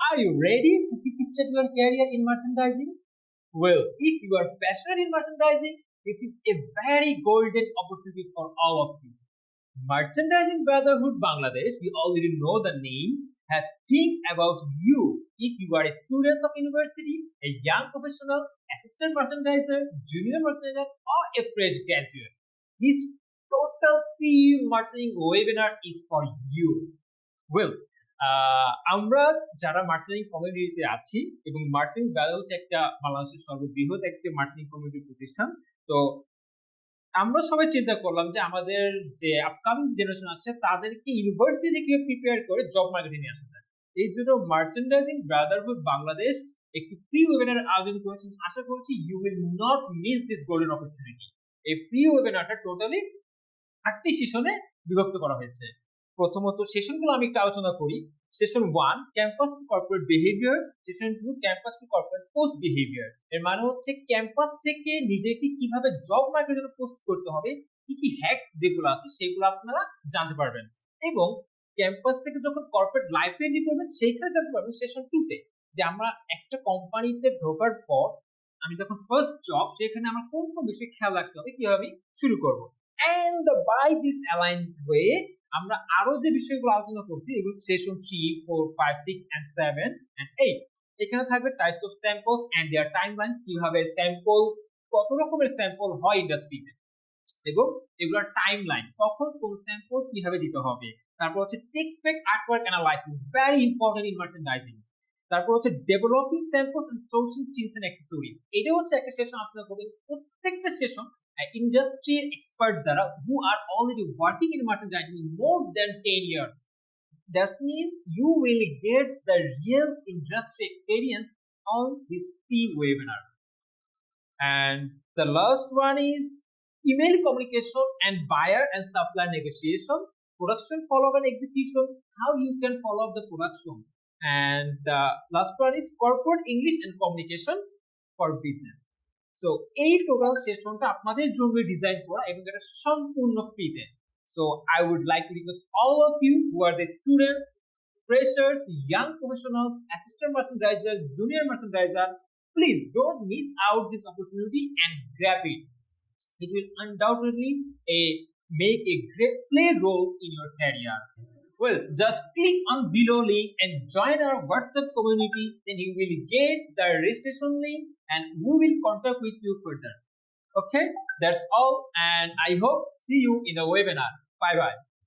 Are you ready to kickstart your career in merchandising? Well, if you are passionate in merchandising, this is a very golden opportunity for all of you. Merchandising Brotherhood Bangladesh, we already know the name, has think about you. If you are a student of university, a young professional, assistant merchandiser, junior merchandiser, or a fresh graduate, this total free merchandising webinar is for you. Well, আমরা যারা মার্চেন্টিং কমিউনিটিতে আছি এবং মার্চেন্টিং bank হচ্ছে একটা বাংলাদেশের সর্ববৃহৎ একটি মার্চেন্টিং কমিউনিটি প্রতিষ্ঠান। তো আমরা সবাই চিন্তা করলাম যে আমাদের যে আপকামিং জেনারেশন আসছে তাদেরকে ইউনিভার্সিটি কিভাবে প্রিপেয়ার করে জব মার্কেটে নিয়ে আসা যায়। এই জন্য মার্চেন্ডাইজিং ব্রাদারহুড বাংলাদেশ একটি ফ্রি ওয়েবিনার আয়োজন করেছেন। আশা করছি you will not miss this golden opportunity. এই ফ্রি ওয়েবিনারটা টোটালি 8টি সেশনে বিভক্ত করা হয়েছে। প্রথমত সেশনগুলো আমি একটু আলোচনা করি। Session 1 campus two corporate behaviour, session 2 campus two corporate post behaviour. এর মানে হচ্ছে ক্যাম্পাস থেকে নিজেকে কিভাবে জব মার্কেটের জন্য পোস্ট করতে হবে, কি কি হ্যাকস যেগুলো আছে সেগুলো আপনারা জানতে পারবেন। এবং ক্যাম্পাস থেকে যখন কর্পোরেট লাইফে এন্ট্রি করবেন সেইখানে জানতে পারবেন সেশন 2 তে যে আমরা একটা কোম্পানিতে ঢোকার পর আমি যখন ফার্স্ট জব সেখানে আমার কোন কোন বিষয় খেয়াল রাখতে হবে, কিভাবে শুরু করব। And by this aligned way আমরা আরো যে বিষয়গুলো আলোচনা করছি এগুলো সেশন 3, 4, 5, 6 and 7 and 8। এখানে থাকবে types of samples and their timelines, কিভাবে স্যাম্পল, কত রকমের স্যাম্পল হয় ইন্ডাস্ট্রিতে এবং এগুলোর টাইমলাইন, কখন কোন স্যাম্পল কিভাবে দিতে হবে। তারপর হচ্ছে tech pack artwork analysis, very important in merchandising. তারপর হচ্ছে developing samples and sourcing tips and accessories. এটা হচ্ছে একটা সেশন আপনারা করবেন। প্রত্যেকটা সেশন industry experts দ্বারা who are already working in merchandising more than 10 years. That means you will get the real industry experience on this free webinar. And the last one is email communication and buyer and supplier negotiation, production follow-up and execution, how you can follow up the production. And the last one is corporate English and communication for business. So এই total সেশনটা আপনাদের জন্য design করা এবং এটা সম্পূর্ণ ফ্রিতে। So I would like to request all of you who are the students, freshers, young professionals, assistant merchandiser, junior merchandiser, please don't miss out this opportunity and grab it. It will undoubtedly make a great play role in your career. Well, just click on below link and join our WhatsApp community. Then you will get the registration link and we will contact with you further. Okay, that's all and I hope see you in the webinar. Bye bye.